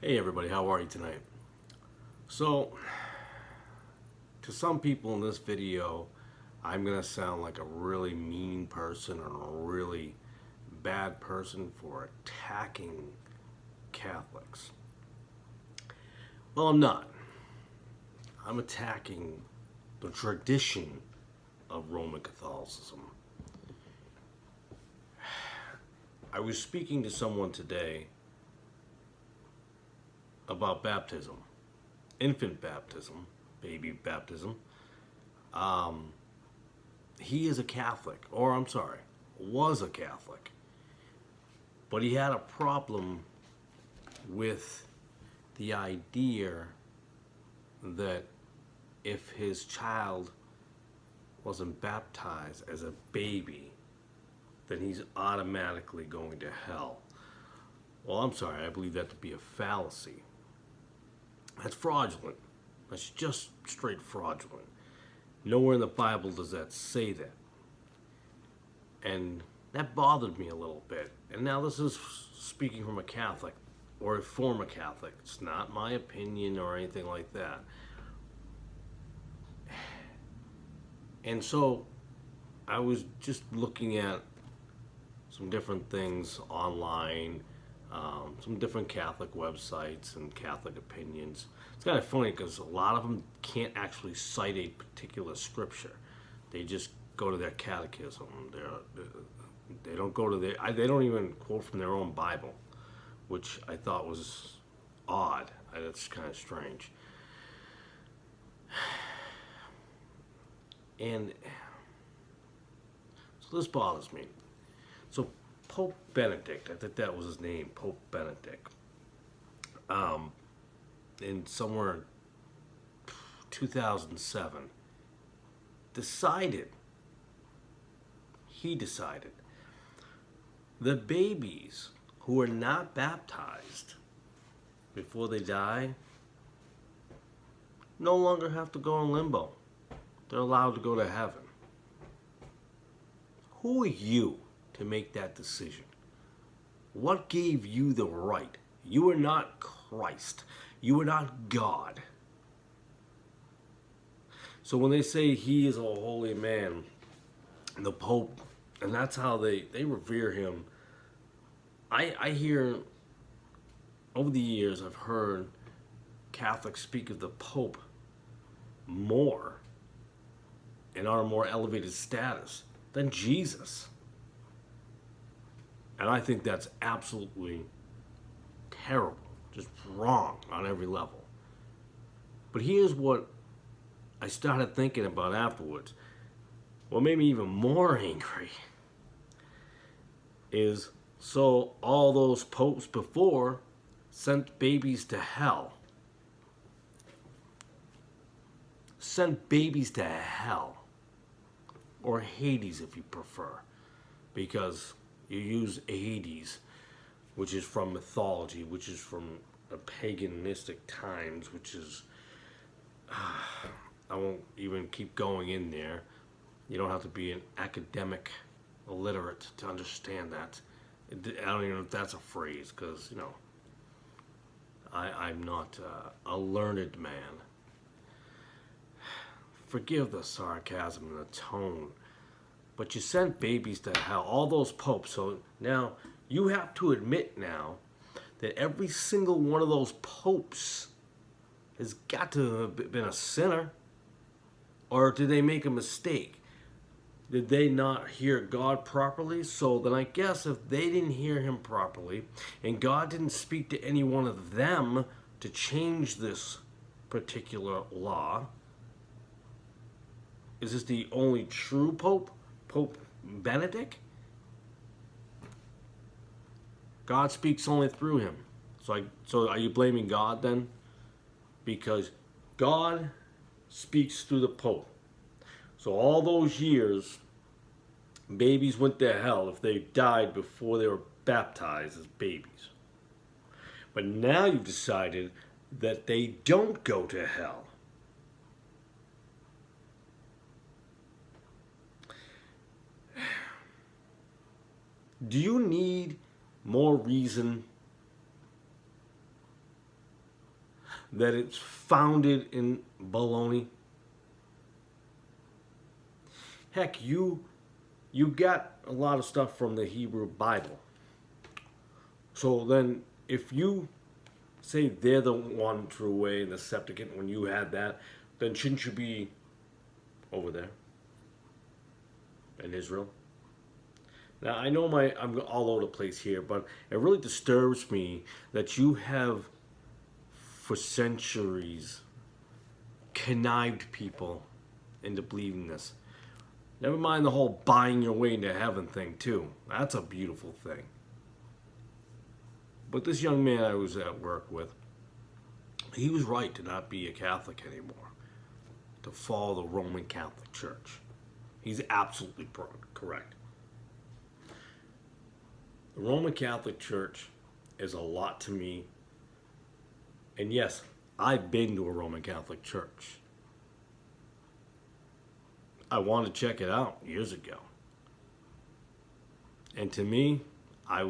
Hey everybody, how are you tonight? So, to some people in this video, I'm gonna sound like a really mean person or a really bad person for attacking Catholics. Well, I'm not. I'm attacking the tradition of Roman Catholicism. I was speaking to someone today about baptism, infant baptism, baby baptism. He is a Catholic, or I'm sorry, was a Catholic, but he had a problem with the idea that if his child wasn't baptized as a baby, then he's automatically going to hell. Well, I'm sorry, I believe that to be a fallacy. That's fraudulent. That's just straight fraudulent. Nowhere in the Bible does that say that. And that bothered me a little bit. And now this is speaking from a Catholic or a former Catholic. It's not my opinion or anything like that. And so I was just looking at some different things online, some different Catholic websites and Catholic opinions. It's kind of funny because a lot of them can't actually cite a particular scripture. They just go to their catechism. They don't go to they don't even quote from their own Bible, which I thought was odd. That's kind of strange. And so this bothers me. So Pope Benedict, I think that was his name, Pope Benedict, in somewhere 2007, he decided that babies who are not baptized before they die no longer have to go in limbo. They're allowed to go to heaven. Who are you to make that decision? What gave you the right? You are not Christ. You are not God. So when they say he is a holy man, the Pope, and that's how they revere him, I hear, over the years, I've heard Catholics speak of the Pope more and on a more elevated status than Jesus. And I think that's absolutely terrible, just wrong on every level. But here's what I started thinking about afterwards. What made me even more angry is, so all those popes before sent babies to hell. Sent babies to hell. Or Hades if you prefer. Because you use Hades, which is from mythology, which is from a paganistic times, which is, I won't even keep going in there. You don't have to be an academic illiterate to understand that. I don't even know if that's a phrase, because, I'm not a learned man. Forgive the sarcasm and the tone, but you sent babies to hell, all those popes. So now you have to admit now that every single one of those popes has got to have been a sinner. Or did they make a mistake? Did they not hear God properly? So then I guess if they didn't hear him properly and God didn't speak to any one of them to change this particular law, is this the only true Pope? Pope Benedict? God speaks only through him. So are you blaming God then? Because God speaks through the Pope. So all those years, babies went to hell if they died before they were baptized as babies. But now you've decided that they don't go to hell. Do you need more reason that it's founded in baloney? Heck, you got a lot of stuff from the Hebrew Bible. So then, if you say they're the one true way and the Septuagint, when you had that, then shouldn't you be over there in Israel? Now, I know I'm all over the place here, but it really disturbs me that you have, for centuries, connived people into believing this. Never mind the whole buying your way into heaven thing, too. That's a beautiful thing. But this young man I was at work with, he was right to not be a Catholic anymore, to follow the Roman Catholic Church. He's absolutely correct. The Roman Catholic Church is a lot to me. And yes, I've been to a Roman Catholic Church. I wanted to check it out years ago. And to me, I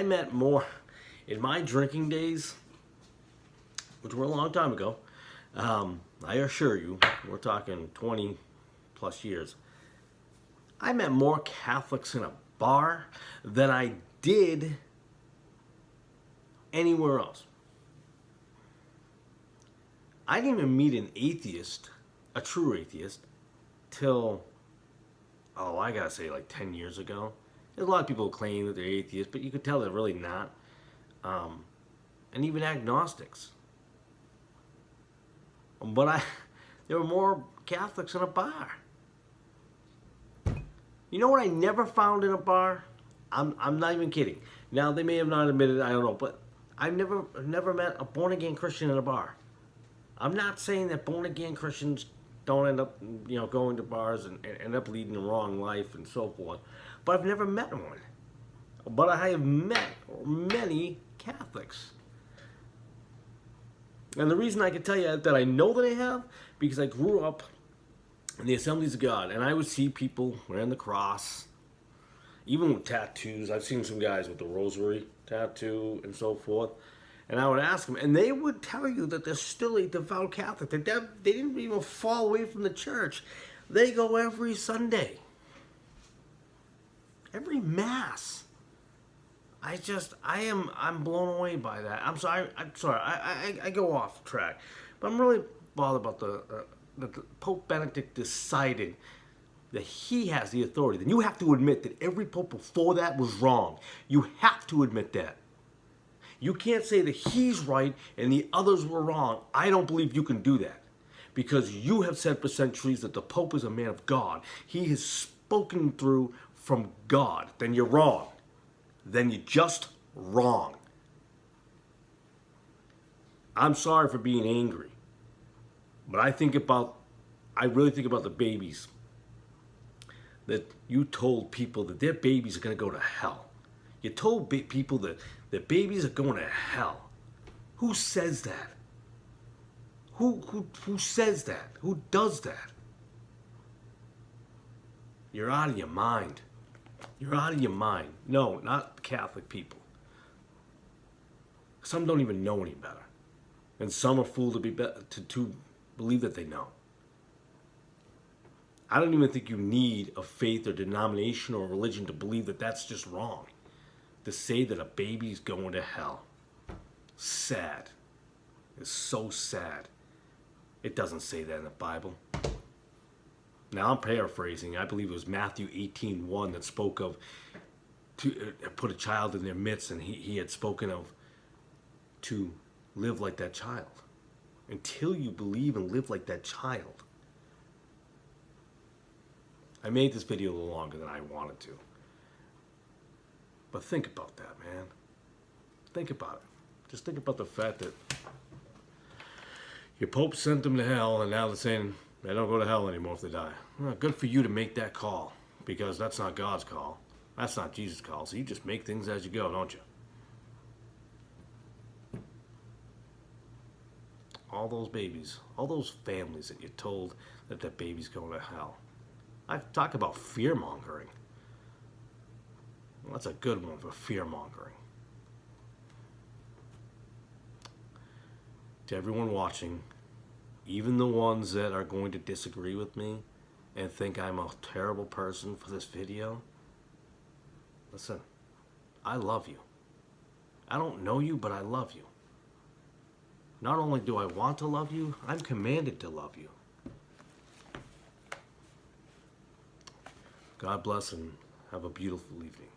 met more in my drinking days, which were a long time ago. I assure you, we're talking 20 plus years. I met more Catholics in a bar than I did anywhere else. I didn't even meet an atheist, a true atheist, till, I gotta say, like 10 years ago. There's a lot of people who claim that they're atheists, but you could tell they're really not. And even agnostics. But there were more Catholics in a bar. You know what I never found in a bar? I'm not even kidding. Now, they may have not admitted it, I don't know, but I've never met a born-again Christian in a bar. I'm not saying that born-again Christians don't end up, going to bars and end up leading the wrong life and so forth. But I've never met one. But I have met many Catholics. And the reason I can tell you that I know that I have, because I grew up in the Assemblies of God, and I would see people wearing the cross, even with tattoos. I've seen some guys with the rosary tattoo and so forth. And I would ask them, and they would tell you that they're still a devout Catholic. They didn't even fall away from the church. They go every Sunday. Every Mass. I'm blown away by that. I'm sorry. I go off track. But I'm really bothered about that Pope Benedict decided that he has the authority. Then you have to admit that every pope before that was wrong. You have to admit that. You can't say that he's right and the others were wrong. I don't believe you can do that. Because you have said for centuries that the Pope is a man of God. He has spoken through from God. Then you're wrong. Then you're just wrong. I'm sorry for being angry. But I really think about the babies. That you told people that their babies are going to go to hell. You told people that babies are going to hell. Who says that? Who says that? Who does that? You're out of your mind. You're out of your mind. No, not Catholic people. Some don't even know any better. And some are fooled to believe that they know. I don't even think you need a faith or denomination or religion to believe that that's just wrong. To say that a baby's going to hell. Sad. It's so sad. It doesn't say that in the Bible. Now I'm paraphrasing. I believe it was Matthew 18:1 that spoke of to put a child in their midst, and he had spoken of to live like that child. Until you believe and live like that child. I made this video a little longer than I wanted to. But think about that, man. Think about it. Just think about the fact that your Pope sent them to hell, and now they're saying they don't go to hell anymore if they die. Well, good for you to make that call, because that's not God's call. That's not Jesus' call. So you just make things as you go, don't you? All those babies, all those families that you told that that baby's going to hell. I talk about fear-mongering. Well, that's a good one for fear-mongering. to everyone watching, even the ones that are going to disagree with me and think I'm a terrible person for this video, listen, I love you. I don't know you, but I love you. Not only do I want to love you, I'm commanded to love you. God bless and have a beautiful evening.